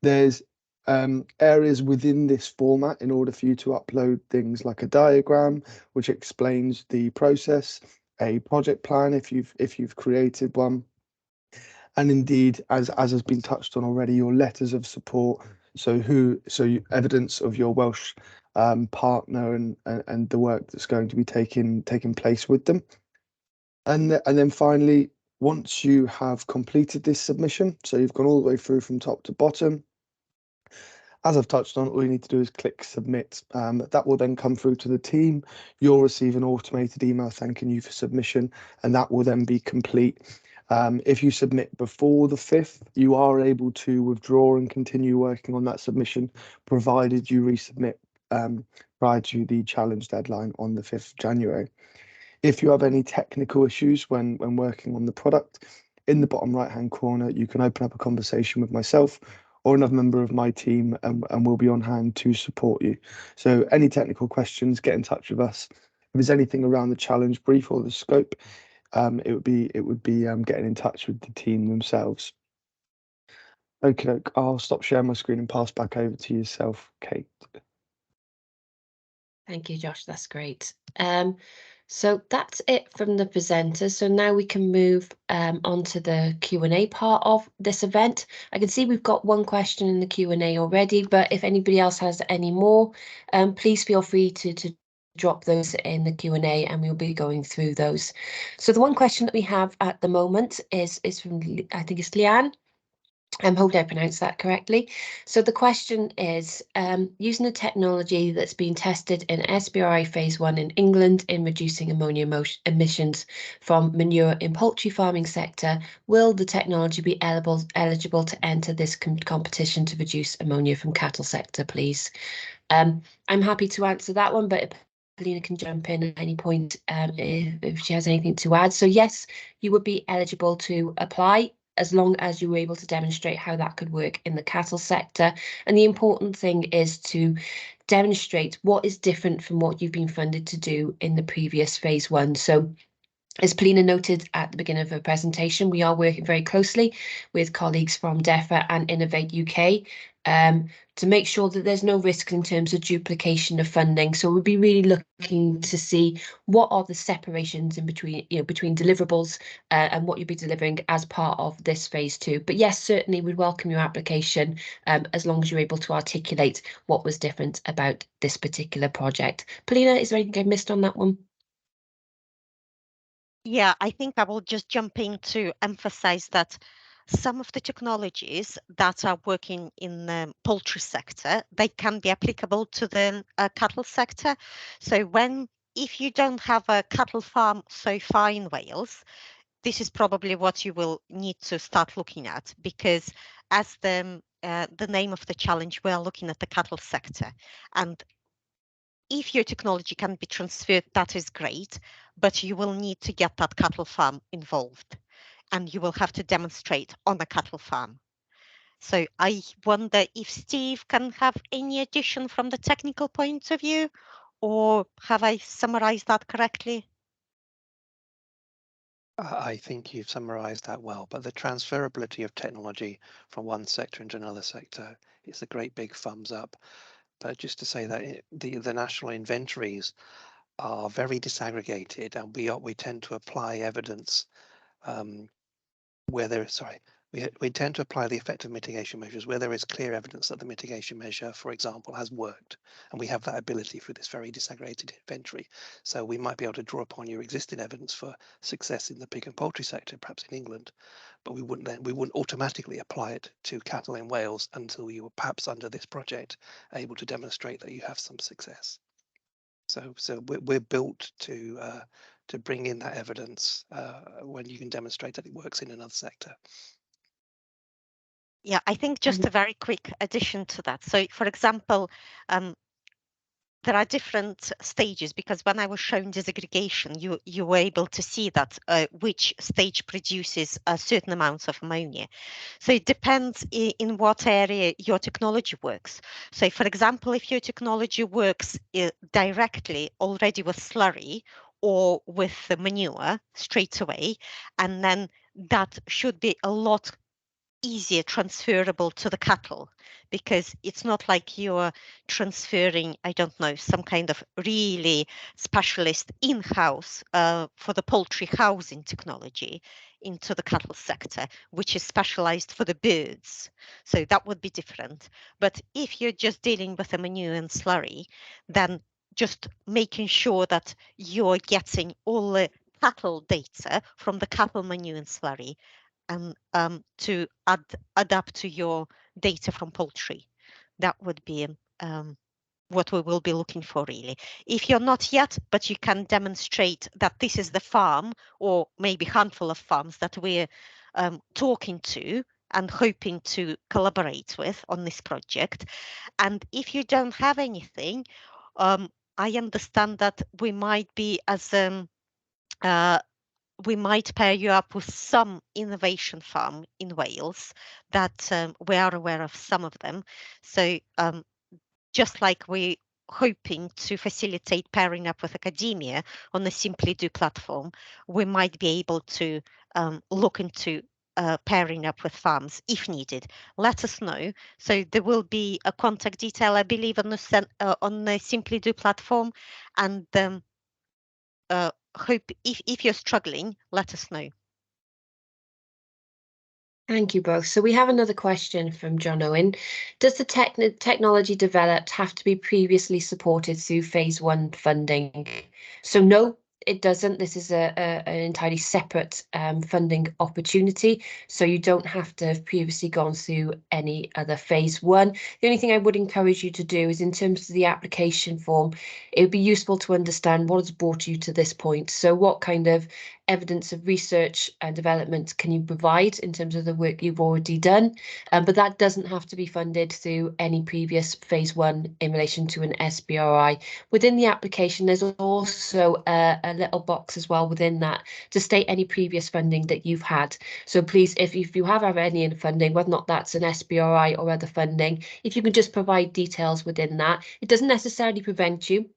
There's areas within this format in order for you to upload things like a diagram, which explains the process, a project plan if you've created one, and indeed, as has been touched on already, your letters of support. So evidence of your Welsh partner and the work that's going to be taking place with them. And then finally, once you have completed this submission, so you've gone all the way through from top to bottom, as I've touched on, all you need to do is click submit. That will then come through to the team. You'll receive an automated email thanking you for submission, and that will then be complete. If you submit before the 5th, you are able to withdraw and continue working on that submission, provided you resubmit prior to the challenge deadline on the 5th of January. If you have any technical issues when working on the product, in the bottom right-hand corner, you can open up a conversation with myself or another member of my team, and we'll be on hand to support you. So any technical questions, get in touch with us. If there's anything around the challenge brief or the scope, it would be getting in touch with the team themselves. Okay, I'll stop sharing my screen and pass back over to yourself, Kate. Thank you, Josh. That's great. So that's it from the presenters. So now we can move on to the Q&A part of this event. I can see we've got one question in the Q&A already, but if anybody else has any more, please feel free to drop those in the Q&A and we'll be going through those. So the one question that we have at the moment is from, I think it's Leanne. I hope I pronounced that correctly. So the question is, using a technology that's been tested in SBRI phase 1 in England in reducing ammonia emissions from manure in poultry farming sector, will the technology be eligible to enter this competition to reduce ammonia from cattle sector, please? I'm happy to answer that one, but Paulina can jump in at any point if she has anything to add. So yes, you would be eligible to apply as long as you were able to demonstrate how that could work in the cattle sector. And the important thing is to demonstrate what is different from what you've been funded to do in the previous phase 1. So as Paulina noted at the beginning of her presentation, we are working very closely with colleagues from DEFRA and Innovate UK to make sure that there's no risk in terms of duplication of funding. So we'll be really looking to see what are the separations in between, between deliverables and what you'll be delivering as part of this phase 2. But yes, certainly we'd welcome your application as long as you're able to articulate what was different about this particular project. Paulina, is there anything I've missed on that one? Yeah, I think I will just jump in to emphasize that some of the technologies that are working in the poultry sector, they can be applicable to the cattle sector. So if you don't have a cattle farm so far in Wales, this is probably what you will need to start looking at, because as the name of the challenge, we are looking at the cattle sector. And if your technology can be transferred, that is great, but you will need to get that cattle farm involved and you will have to demonstrate on a cattle farm. So I wonder if Steve can have any addition from the technical point of view, or have I summarized that correctly? I think you've summarized that well, but the transferability of technology from one sector into another sector is a great big thumbs up. But just to say that the national inventories are very disaggregated, and we tend to apply evidence where there is, we tend to apply the effective mitigation measures where there is clear evidence that the mitigation measure, for example, has worked. And we have that ability through this very disaggregated inventory. So we might be able to draw upon your existing evidence for success in the pig and poultry sector, perhaps in England, but we wouldn't automatically apply it to cattle in Wales until you were perhaps under this project able to demonstrate that you have some success. So we're built to bring in that evidence when you can demonstrate that it works in another sector. Yeah, I think just a very quick addition to that. So, for example, there are different stages, because when I was showing disaggregation, you were able to see that which stage produces a certain amount of ammonia. So it depends in what area your technology works. So, for example, if your technology works directly already with slurry or with the manure straight away, and then that should be a lot easier transferable to the cattle, because it's not like you're transferring, I don't know, some kind of really specialist in-house for the poultry housing technology into the cattle sector, which is specialized for the birds. So that would be different. But if you're just dealing with a manure and slurry, then just making sure that you're getting all the cattle data from the cattle manure and slurry and to adapt to your data from poultry. That would be what we will be looking for, really. If you're not yet, but you can demonstrate that this is the farm, or maybe handful of farms that we're talking to and hoping to collaborate with on this project. And if you don't have anything, I understand that we might be as we might pair you up with some innovation farm in Wales that we are aware of some of them. So just like we're hoping to facilitate pairing up with academia on the Simply Do platform, we might be able to look into pairing up with farms if needed. Let us know. So there will be a contact detail, I believe, on the Simply Do platform, and hope if you're struggling, let us know. Thank you both. So we have another question from John Owen. Does the technology developed have to be previously supported through phase 1 funding? So no, it doesn't. This is an entirely separate funding opportunity. So you don't have to have previously gone through any other phase 1. The only thing I would encourage you to do is, in terms of the application form, it would be useful to understand what has brought you to this point. So what kind of evidence of research and development can you provide in terms of the work you've already done, but that doesn't have to be funded through any previous phase 1 in relation to an SBRI. Within the application, there's also a little box as well within that to state any previous funding that you've had. So please, if you have had any funding, whether or not that's an SBRI or other funding, if you can just provide details within that, it doesn't necessarily prevent you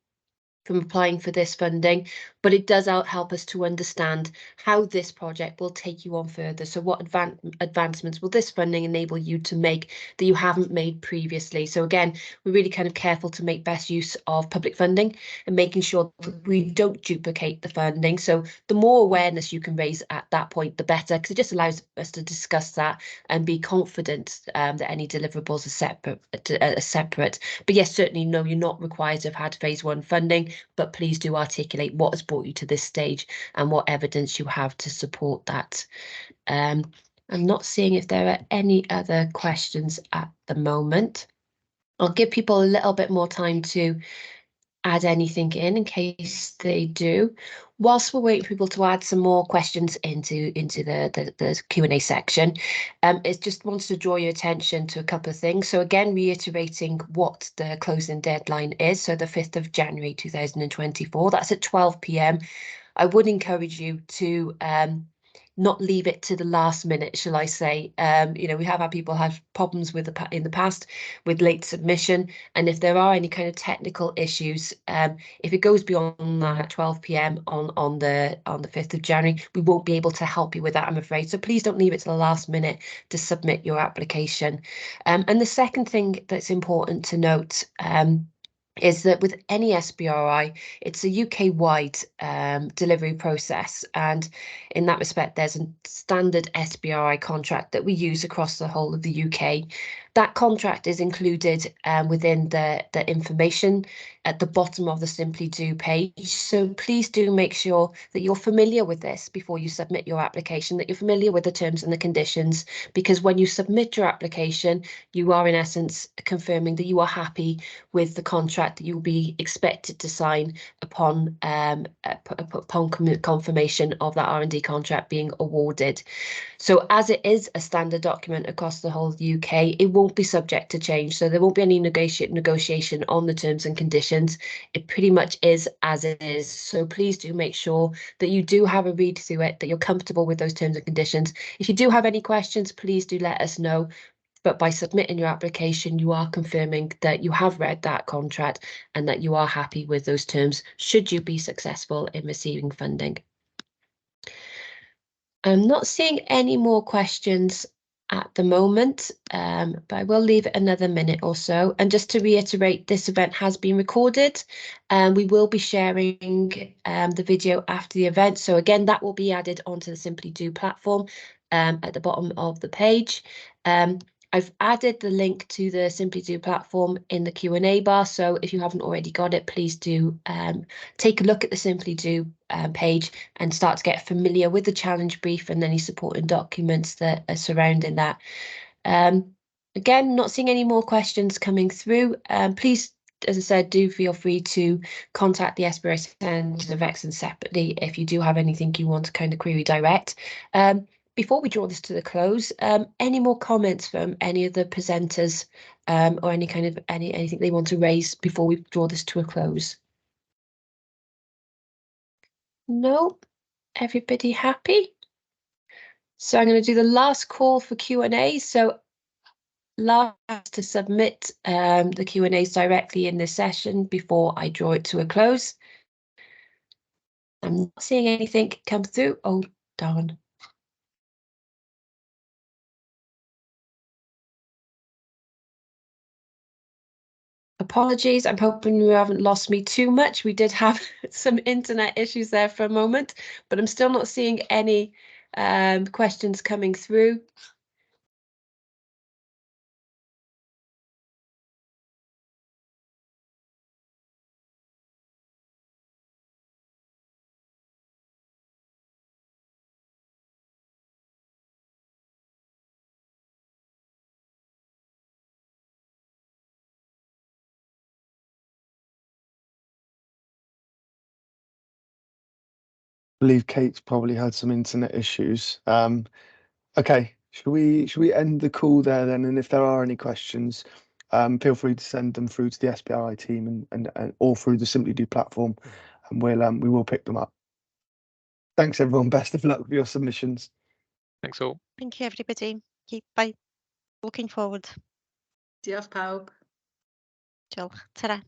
from applying for this funding, but it does help us to understand how this project will take you on further. So what advancements will this funding enable you to make that you haven't made previously? So again, we're really kind of careful to make best use of public funding and making sure that we don't duplicate the funding. So the more awareness you can raise at that point, the better, because it just allows us to discuss that and be confident that any deliverables are separate. But yes, certainly, no, you're not required to have had phase 1 funding, but please do articulate what has brought you to this stage and what evidence you have to support that. I'm not seeing if there are any other questions at the moment. I'll give people a little bit more time to add anything in case they do. Whilst we're waiting for people to add some more questions into the Q&A section, it just wants to draw your attention to a couple of things. So again, reiterating what the closing deadline is. So the 5th of January 2024, that's at 12 p.m. I would encourage you to not leave it to the last minute, shall I say. We have had people have problems with in the past with late submission, and if there are any kind of technical issues, if it goes beyond that 12 p.m. on the 5th of January, we won't be able to help you with that, I'm afraid. So please don't leave it to the last minute to submit your application. And the second thing that's important to note is that with any SBRI, it's a UK-wide delivery process. And in that respect, there's a standard SBRI contract that we use across the whole of the UK. That contract is included within the information at the bottom of the Simply Do page. So please do make sure that you're familiar with this before you submit your application, that you're familiar with the terms and the conditions, because when you submit your application, you are in essence confirming that you are happy with the contract that you'll be expected to sign upon confirmation of that R&D contract being awarded. So as it is a standard document across the whole UK, it won't be subject to change. So there won't be any negotiation on the terms and conditions. It pretty much is as it is. So please do make sure that you do have a read through it, that you're comfortable with those terms and conditions. If you do have any questions, please do let us know. But by submitting your application, you are confirming that you have read that contract and that you are happy with those terms should you be successful in receiving funding. I'm not seeing any more questions at the moment, but I will leave it another minute or so. And just to reiterate, this event has been recorded and we will be sharing the video after the event. So again, that will be added onto the Simply Do platform at the bottom of the page. I've added the link to the Simply Do platform in the Q&A bar. So if you haven't already got it, please do take a look at the Simply Do page and start to get familiar with the challenge brief and any supporting documents that are surrounding that. Again, not seeing any more questions coming through. Please, as I said, do feel free to contact the SBRI Centre of Excellence separately if you do have anything you want to kind of query direct. Before we draw this to the close, any more comments from any of the presenters or any kind of anything they want to raise before we draw this to a close? No, everybody happy? So I'm going to do the last call for Q&A. So last to submit the Q&As directly in this session before I draw it to a close. I'm not seeing anything come through. Oh, darn. Apologies, I'm hoping you haven't lost me too much. We did have some internet issues there for a moment, but I'm still not seeing any questions coming through. believe Kate's probably had some internet issues. Okay, should we end the call there then? And if there are any questions, feel free to send them through to the SBRI team and or through the Simply Do platform, and we will pick them up. Thanks everyone. Best of luck with your submissions. Thanks all. Thank you, everybody. Bye. Looking forward. Diolch pawb. Diolch. Ta-ra.